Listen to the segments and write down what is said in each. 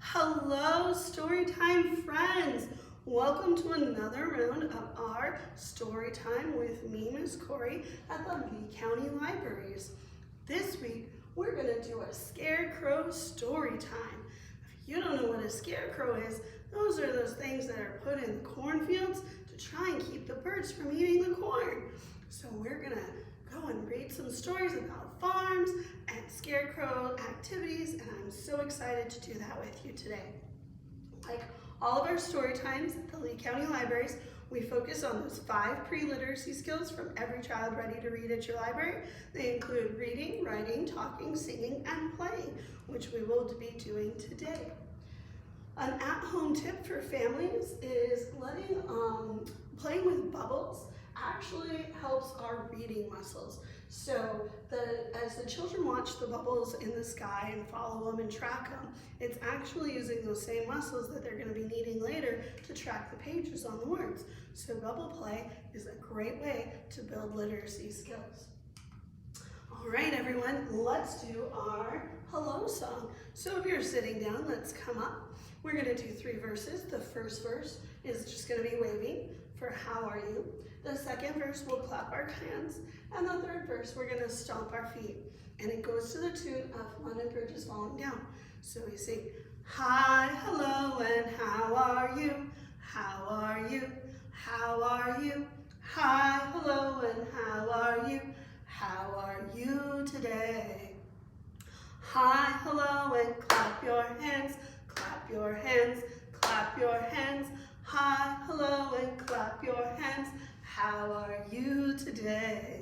Hello, Storytime friends! Welcome to another round of our Storytime with me, Miss Corrie, at the Lee County Libraries. This week, we're going to do a Scarecrow story time. If you don't know what a scarecrow is, those are those things that are put in the cornfields to try and keep the birds from eating the corn. So we're going to go and read some stories about farms and scarecrow activities, and I'm so excited to do that with you today. Like all of our story times at the Lee County Libraries, we focus on those 5 pre-literacy skills from every child ready to read at your library. They include reading, writing, talking, singing, and playing, which we will be doing today. An at-home tip for families is playing with bubbles actually helps our reading muscles. So as the children watch the bubbles in the sky and follow them and track them, it's actually using those same muscles that they're going to be needing later to track the pages on the words. So bubble play is a great way to build literacy skills. All right, everyone, let's do our hello song. So if you're sitting down, let's come up. We're going to do 3 verses. The first verse is just going to be waving for how are you. The second verse, we'll clap our hands. And the third verse, we're going to stomp our feet. And it goes to the tune of London Bridge is Falling Down. So we sing, hi, hello, and how are you? How are you? How are you? Hi, hello, and how are you? How are you today? Hi, hello, and clap your hands. Clap your hands, clap your hands. Hi, hello, and clap your hands. How are you today?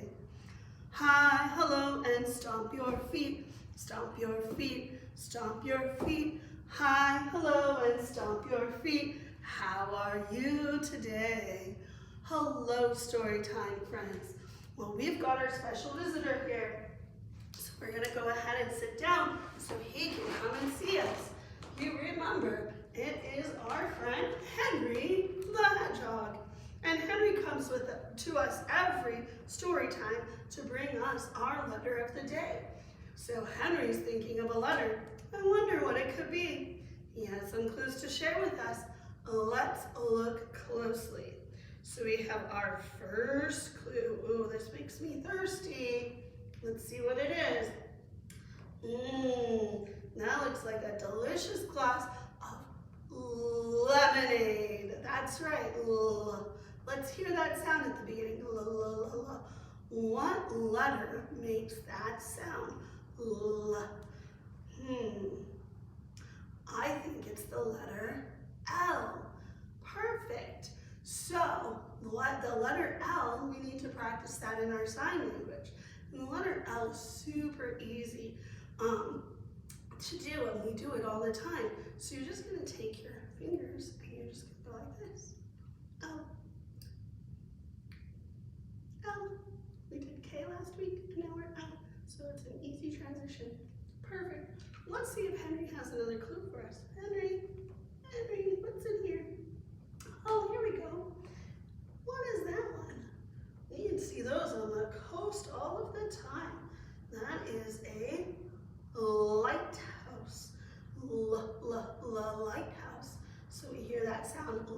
Hi, hello, and stomp your feet. Stomp your feet, stomp your feet. Hi, hello, and stomp your feet. How are you today? Hello, Storytime friends. Well, we've got our special visitor here. So we're gonna go ahead and sit down so he can come and see us. You remember, it is our friend Henry the Hedgehog. And Henry comes to us every story time to bring us our letter of the day. So Henry's thinking of a letter. I wonder what it could be. He has some clues to share with us. Let's look closely. So we have our first clue. Ooh, this makes me thirsty. Let's see what it is. That looks like a delicious glass of lemonade. That's right. Let's hear that sound at the beginning. What letter makes that sound? I think it's the letter L. Perfect. So the letter L, we need to practice that in our sign language. And the letter L is super easy to do, and we do it all the time. So you're just going to take your fingers and you're just going to go like this. L. L. We did K last week, and now we're L. So it's an easy transition. Perfect. Let's see if Henry has another clue for us. Henry, what's in here? Oh, here we go. What is that one? We can see those on the coast all of the time. That is a lighthouse. Lighthouse. So we hear that sound,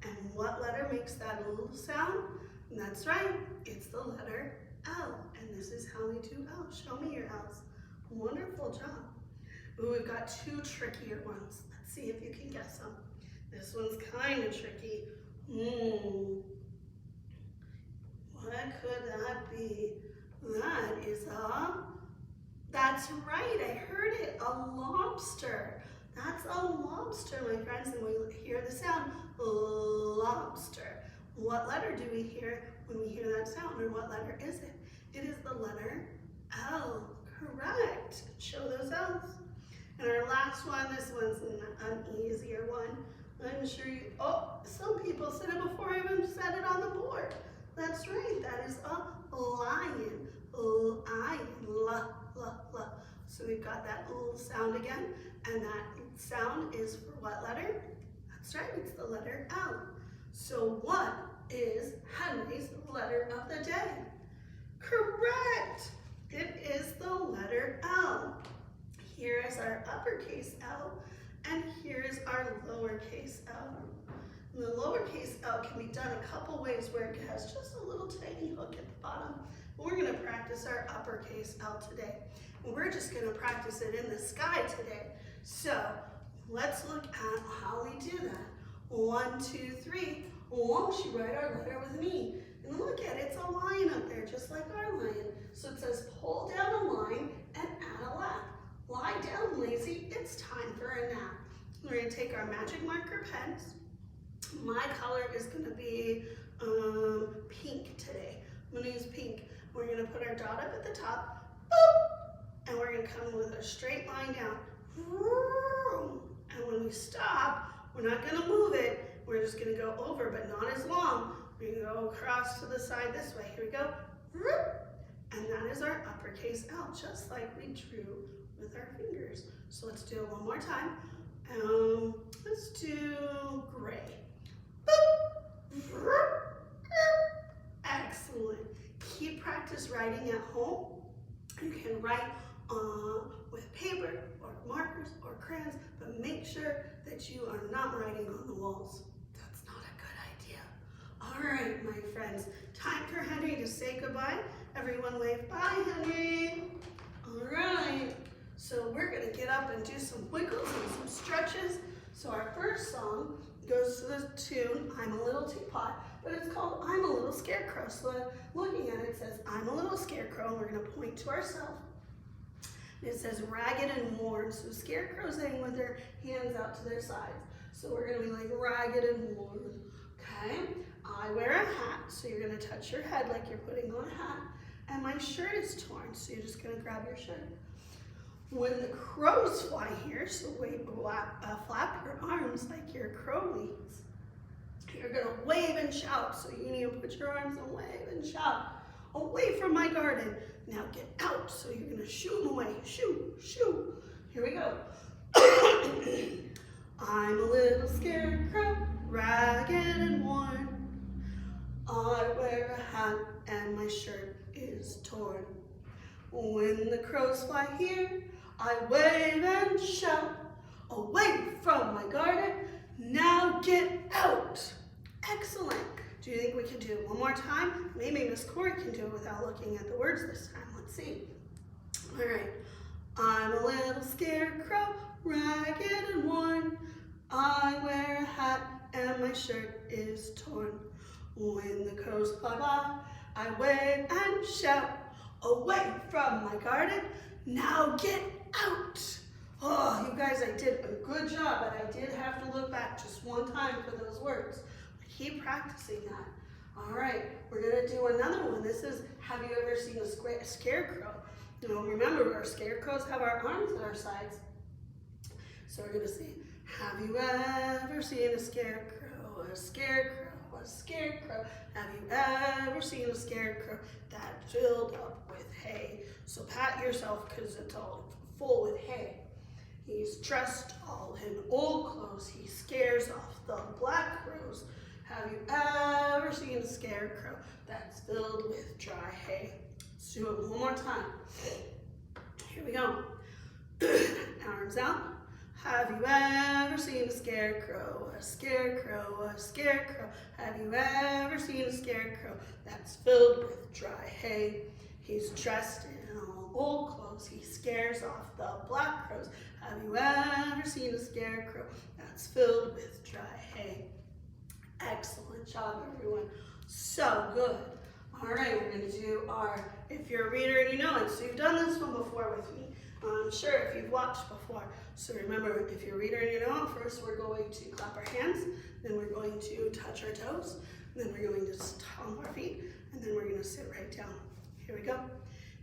and what letter makes that sound? And that's right, it's the letter L. And this is how we do L. Show me your L's. Wonderful job. Ooh, we've got 2 trickier ones. Let's see if you can guess them. This one's kind of tricky. What could that be? That is that's right, I heard it, a lobster. That's a lobster, my friends, and we hear the sound, lobster. What letter do we hear when we hear that sound, or what letter is it? It is the letter L, correct. Show those L's. And our last one, this one's an easier one. I'm sure some people said it before I even said it on the board. That's right, that is a lion. Lion, la. So we've got that little sound again, and that sound is for what letter? That's right, it's the letter L. So what is Henry's letter of the day? Correct! It is the letter L. Here is our uppercase L, And here's our lowercase L. And the lowercase L can be done a couple ways where it has just a little tiny hook at the bottom. But we're going to practice our uppercase L today. And we're just going to practice it in the sky today. So let's look at how we do that. 1, 2, 3. Won't you write our letter with me? And look at it, it's a line up there, just like our lion. So it says pull down a line and add a lap. Lie down, lazy, it's time for a nap. We're going to take our magic marker pens. My color is going to be pink today. I'm going to use pink. We're going to put our dot up at the top, boop, and we're going to come with a straight line down. And when we stop, we're not going to move it. We're just going to go over, but not as long. We're going to go across to the side this way. Here we go. And that is our uppercase L, just like we drew with our fingers. So let's do it one more time. Let's do gray. Excellent. Keep practice writing at home. You can write with paper or markers or crayons, but make sure that you are not writing on the walls. That's not a good idea. All right, my friends, time for Henry to say goodbye. Everyone wave bye, Henry. All right, so we're gonna get up and do some wiggles and some stretches. So our first song goes to the tune, I'm a Little Teapot, but it's called I'm a Little Scarecrow. So looking at it, it says, I'm a little scarecrow, and we're gonna point to ourselves. It says ragged and worn, so scarecrows hang with their hands out to their sides. So we're gonna be like ragged and worn, okay? I wear a hat, so you're gonna touch your head like you're putting on a hat. And my shirt is torn, so you're just gonna grab your shirt. When the crows fly here, so flap your arms like your crow wings. You're gonna wave and shout, so you need to put your arms and wave and shout. Away from my garden. Now get out, so you're gonna shoo them away. Shoo, shoo. Here we go. I'm a little scarecrow, ragged and worn. I wear a hat and my shirt is torn. When the crows fly here, I wave and shout. Away from my garden, now get out. Excellent. Do you think we can do it one more time? Maybe Miss Corrie can do it without looking at the words this time. Let's see. All right. I'm a little scarecrow, ragged and worn. I wear a hat and my shirt is torn. When the crows fly by, I wave and shout. Away from my garden, now get out. Oh, you guys, I did a good job, but I did have to look back just one time for those words. Keep practicing that. All right, we're gonna do another one. This is, have you ever seen a scarecrow? You know, remember, our scarecrows have our arms at our sides. So we're gonna say, have you ever seen a scarecrow, a scarecrow, a scarecrow? Have you ever seen a scarecrow that filled up with hay? So pat yourself because it's all full with hay. He's dressed all in old clothes. He scares off the black crows. Have you ever seen a scarecrow that's filled with dry hay? Let's do it one more time. Here we go. Arms out. Have you ever seen a scarecrow, a scarecrow, a scarecrow? Have you ever seen a scarecrow that's filled with dry hay? He's dressed in all old clothes. He scares off the black crows. Have you ever seen a scarecrow that's filled with dry hay? Excellent job, everyone. So good. All right, we're going to do our, if you're a reader and you know it, so you've done this one before with me. I'm sure if you've watched before. So remember, if you're a reader and you know it, first we're going to clap our hands, then we're going to touch our toes, then we're going to stomp our feet, and then we're going to sit right down. Here we go.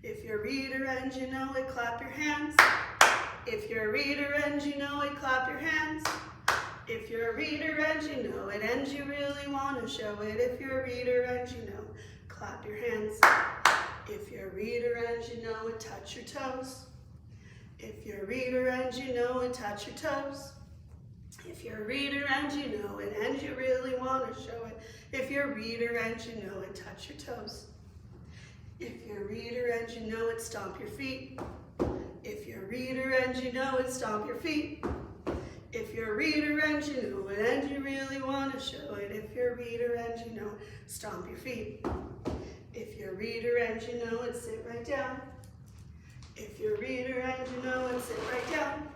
If you're a reader and you know it, clap your hands. If you're a reader and you know it, clap your hands. If you're a reader and you know it and you really want to show it, if you're a reader and you know it, clap your hands. If you're a reader and you know it, touch your toes. If you're a reader and you know it, touch your toes. If you're a reader and you know it and you really want to show it, if you're a reader and you know it, touch your toes. If you're a reader and you know it, stomp your feet. If you're a reader and you know it, stomp your feet. you're a reader and you know it and you really want to show it. If you're a reader and you know it, stomp your feet. If you're a reader and you know it, sit right down. If you're a reader and you know it, sit right down.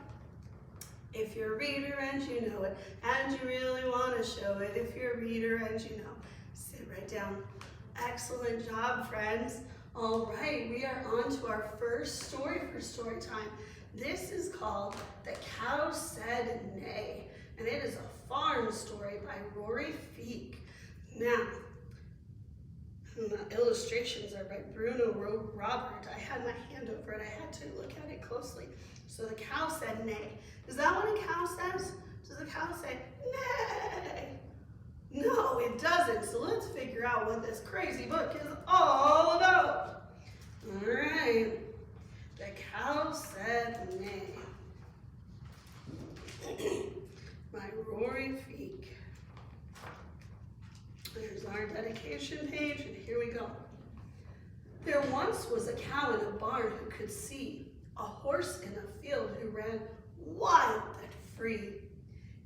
If you're a reader and you know it and you really want to show it. If you're a reader and you know, sit right down. Excellent job, friends. All right, we are on to our first story for story time. This is called The Cow Said Neigh, and it is a farm story by Rory Feek. Now, the illustrations are by Bruno Robert. I had my hand over it. I had to look at it closely. So the cow said neigh. Is that what a cow says? Does the cow say neigh? No, it doesn't. So let's figure out what this crazy book is all about. All right. The Cow Said Neigh by Rory Feek. There's our dedication page, and here we go. There once was a cow in a barn who could see, a horse in a field who ran wild and free.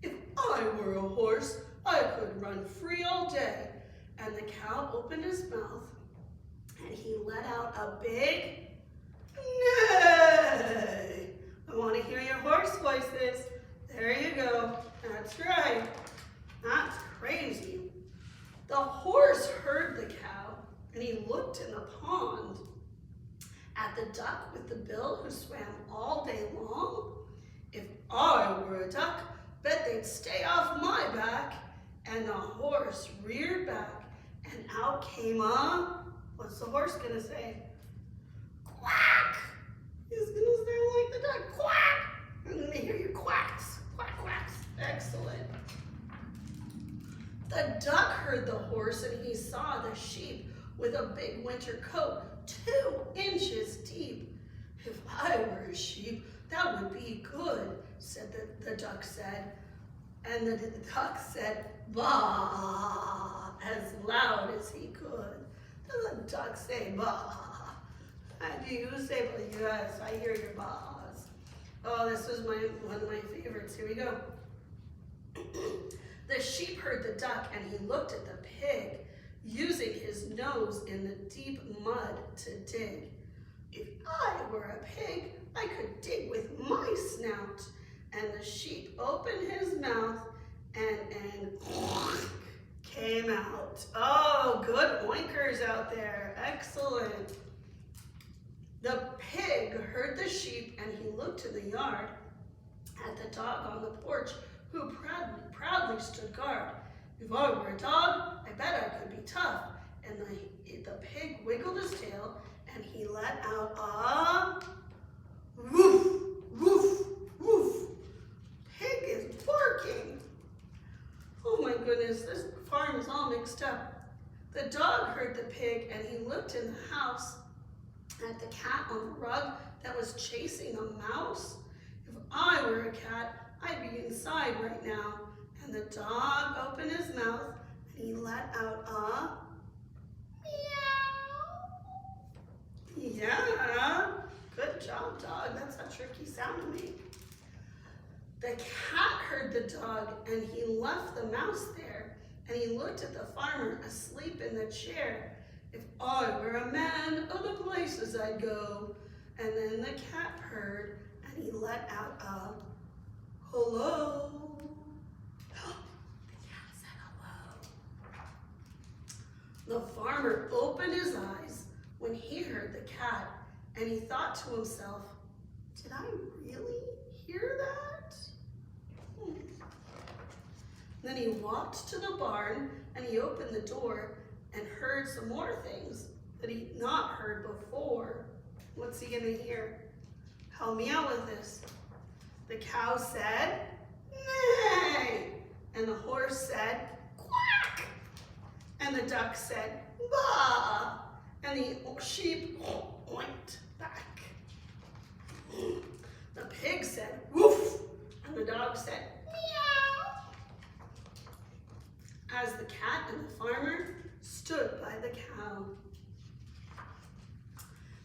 If I were a horse, I could run free all day. And the cow opened his mouth, and he let out a big neigh. I want to hear your horse voices. There you go. That's right. That's crazy. The horse heard the cow, and he looked in the pond at the duck with the bill who swam all day long. If I were a duck, bet they'd stay off my back. And the horse reared back, and out came a, what's the horse gonna say? Quack! He's gonna sound like the duck, quack! I'm gonna hear your quacks, quack, quacks. Excellent. The duck heard the horse, and he saw the sheep with a big winter coat, 2 inches deep. If I were a sheep, that would be good, said the duck said. And the duck said, bah, as loud as he could. Does the duck say bah? How do you say bah? Yes, I hear your bahs. Oh, this was one of my favorites. Here we go. The sheep heard the duck, and he looked at the pig, using his nose in the deep mud to dig. If I were a pig, I could dig with my snout. And the sheep opened his mouth and came out. Oh, good oinkers out there. Excellent. The pig heard the sheep, and he looked in the yard at the dog on the porch, who proudly stood guard. If I were a dog, I bet I could be tough. And the pig wiggled his tail, and he let out a woof, woof, woof. Pig is barking. Oh my goodness, this farm is all mixed up. The dog heard the pig, and he looked in the house at the cat on the rug that was chasing a mouse. If I were a cat, I'd be inside right now. And the dog opened his mouth, and he let out a meow. Yeah, good job, dog. That's a tricky sound to make. The cat heard the dog, and he left the mouse there, and he looked at the farmer asleep in the chair. If I were a man, oh, the places I'd go. And then the cat purred, and he let out a hello. The cat said hello. The farmer opened his eyes when he heard the cat, and he thought to himself, did I really hear that? Then he walked to the barn, and he opened the door and heard some more things that he'd not heard before. What's he gonna hear? Help me out with this. The cow said, neigh, and the horse said, quack, and the duck said, bah, and the sheep oinked back. The pig said, woof, and the dog said, meow. As the cat and the farmer stood by the cow.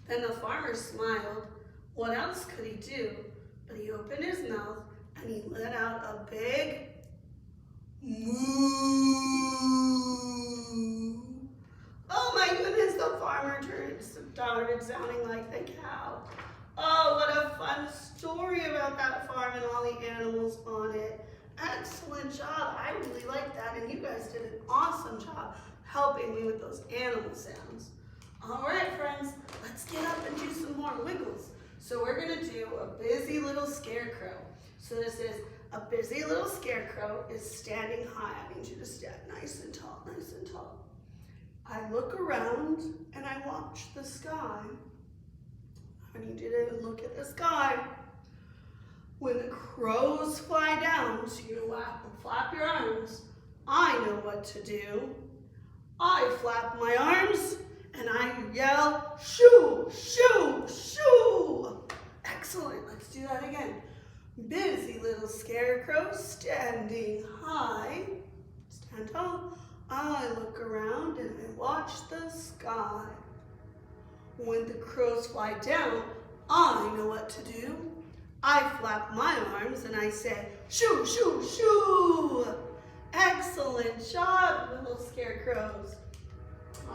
Then the farmer smiled. What else could he do? But he opened his mouth, and he let out a big moo. Oh my goodness, the farmer started sounding like the cow. Oh, what a fun story about that farm and all the animals on it. Excellent job. I really like that, and you guys did an awesome job helping me with those animal sounds. All right, friends, let's get up and do some more wiggles. So we're going to do a busy little scarecrow. So this is a busy little scarecrow is standing high. I need you to stand nice and tall, nice and tall. I look around and I watch the sky. I need you to look at the sky. When the crows fly down, so you flap your arms, I know what to do. I flap my arms and I yell, shoo, shoo, shoo. Excellent, let's do that again. Busy little scarecrow standing high. Stand tall. I look around and I watch the sky. When the crows fly down, I know what to do. I flap my arms and I say, shoo, shoo, shoo. Excellent job, little scarecrows.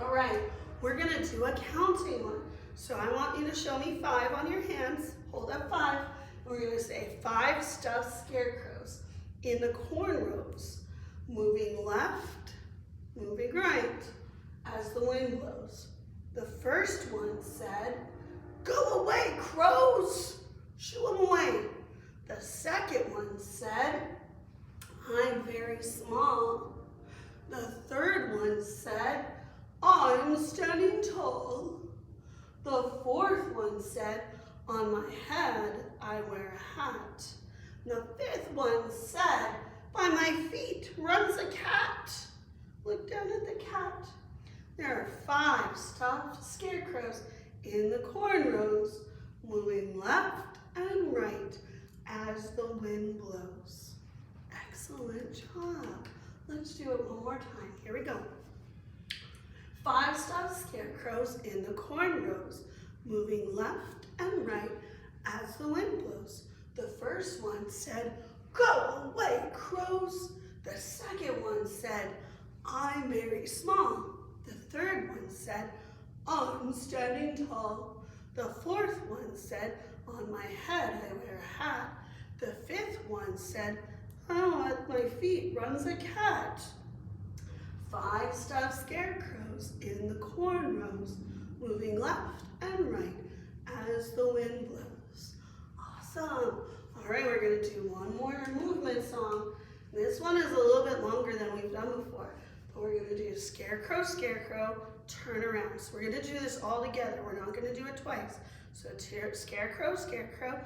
All right, we're gonna do a counting one. So I want you to show me 5 on your hands. Hold up 5. We're gonna say 5 stuffed scarecrows in the corn rows, moving left, moving right as the wind blows. The first one said, go away, crows, shoo them away. The second one said, I'm very small. The third one said, I'm standing tall. The fourth one said, on my head, I wear a hat. The fifth one said, by my feet runs a cat. Look down at the cat. There are 5 stuffed scarecrows in the corn rows, moving left and right as the wind blows. Excellent job. Let's do it one more time. Here we go. 5 stuffed scarecrows in the corn rows, moving left and right as the wind blows. The first one said, go away, crows. The second one said, I'm very small. The third one said, I'm standing tall. The fourth one said, on my head I wear a hat. The fifth one said, oh, at my feet runs a cat. 5 stuffed scarecrows in the corn rows, moving left and right as the wind blows. Awesome. All right, we're gonna do one more movement song. This one is a little bit longer than we've done before, but we're gonna do scarecrow, scarecrow, turn around. So we're gonna do this all together. We're not gonna do it twice. So scarecrow, scarecrow,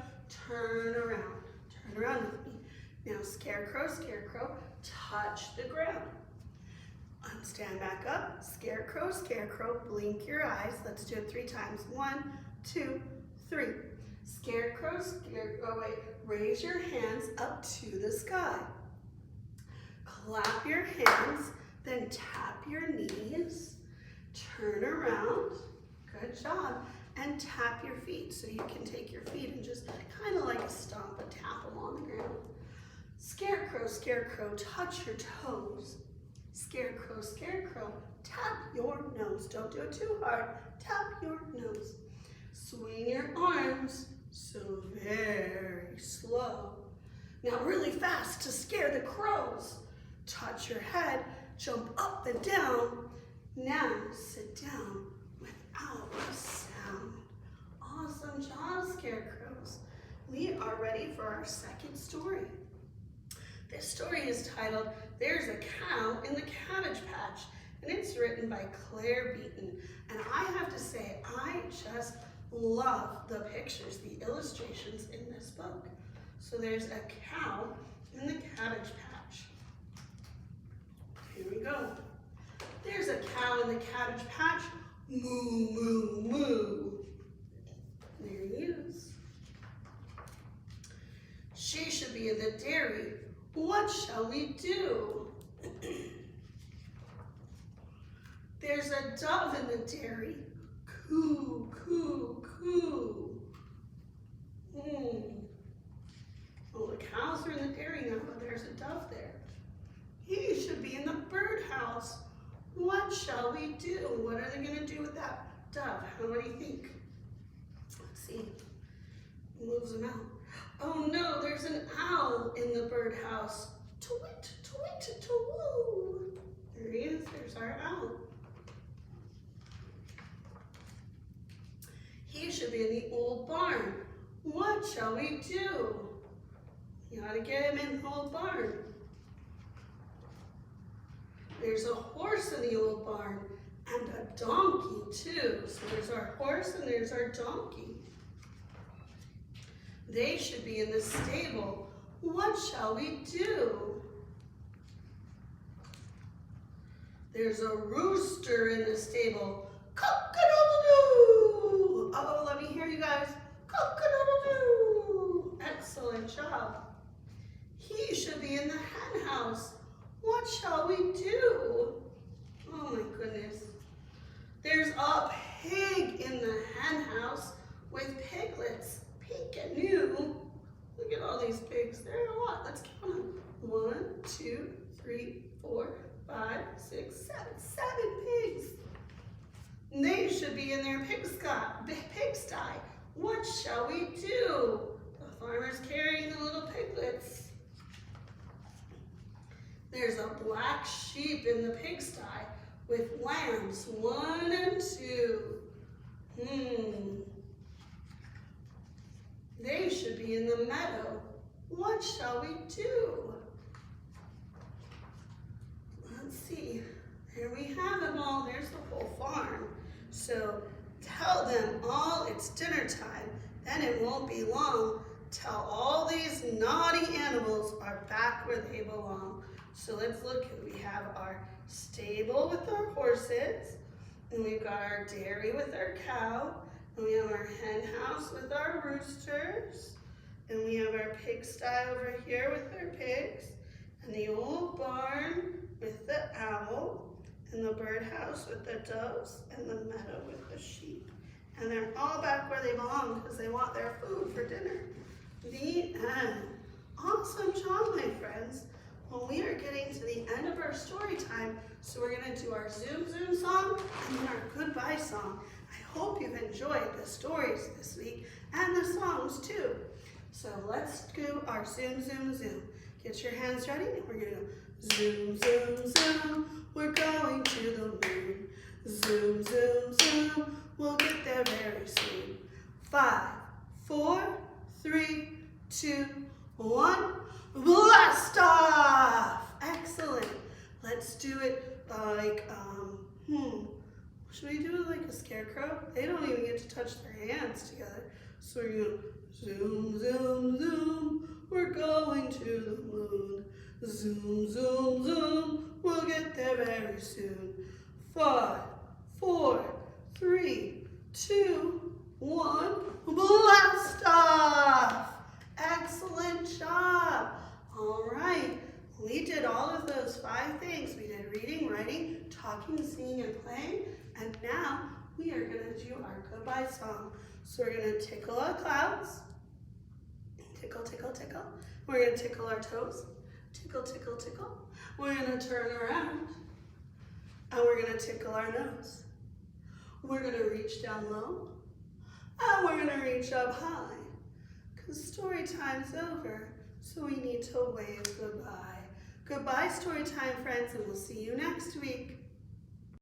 turn around. Turn around with me. Now scarecrow, scarecrow, touch the ground. Stand back up, scarecrow, scarecrow, blink your eyes. Let's do it 3 times. 1, 2, 3. Scarecrow, scarecrow, raise your hands up to the sky. Clap your hands, then tap your knees. Turn around, good job, and tap your feet. So you can take your feet and just kind of like a stomp and tap them on the ground. Scarecrow, scarecrow, touch your toes. Scarecrow, scarecrow, tap your nose. Don't do it too hard. Tap your nose. Swing your arms, so very slow. Now really fast to scare the crows. Touch your head, jump up and down. Now sit down without a sound. Awesome job, scarecrows. We are ready for our second story. This story is titled, There's a Cow in the Cabbage Patch, and it's written by Clare Beaton. And I have to say, I just love the pictures, the illustrations in this book. So there's a cow in the cabbage patch. Here we go. There's a cow in the cabbage patch. Moo, moo, moo. There he is. She should be in the dairy. What shall we do? There's a dove in the dairy. Coo, coo, coo. Oh, the cows are in there's a dove there. He should be in the birdhouse. What shall we do? What are they going to do with that dove? What do you think? Let's see. Moves him out. Oh no, there's an owl in the birdhouse. Tweet, tweet, twoo. There he is. There's our owl. He should be in the old barn. What shall we do? You ought to get him in the old barn. There's a horse in the old barn and a donkey too. So there's our horse and there's our donkey. They should be in the stable. What shall we do? There's a rooster in the stable. Cock-a-doodle-doo! Uh-oh, let me hear you guys. Cock-a-doodle-doo! Excellent job. He should be in the hen house. What shall we do? Oh my goodness. There's a pig in the hen house with piglets. Peek and new. Look at all these pigs. There are a lot. Let's count them. 1, 2, 3, 4, 5, 6, 7. 7 pigs. They should be in their pigsty. What shall we do? The farmer's carrying the little piglets. There's a black sheep in the pigsty with lambs. 1 and 2. They should be in the meadow. What shall we do? Let's see. There we have them all. There's the whole farm. So tell them all it's dinner time. Then it won't be long. Tell all these naughty animals are back where they belong. So let's look. We have our stable with our horses. And we've got our dairy with our cow. And we have our hen house with our roosters. And we have our pigsty over here with our pigs. And the old barn with the owl. And the birdhouse with the doves. And the meadow with the sheep. And they're all back where they belong because they want their food for dinner. The end. Awesome job, my friends. Well, we are getting to the end of our story time. So we're going to do our Zoom Zoom song and then our goodbye song. I hope you've enjoyed the stories this week and the songs too. So let's do our Zoom Zoom Zoom. Get your hands ready. We're going to go zoom, zoom, zoom. We're going to the moon. Zoom, zoom, zoom. We'll get there very soon. 5, 4, 3, 2, 1. Blast off! Excellent. Let's do it like, should we do it like a scarecrow? They don't even get to touch their hands together. So we're going to zoom, zoom, zoom. We're going to the moon. Zoom, zoom, zoom. We'll get there very soon. 5, 4, 3, 2, 1. Blast off! Excellent job. All right. We did all of those 5 things. We did reading, writing, talking, singing, and playing. And now we are going to do our goodbye song. So we're going to tickle our clouds. Tickle, tickle, tickle. We're going to tickle our toes. Tickle, tickle, tickle. We're going to turn around. And we're going to tickle our nose. We're going to reach down low. And we're going to reach up high. Because story time's over. So we need to wave goodbye. Goodbye, story time friends, and we'll see you next week.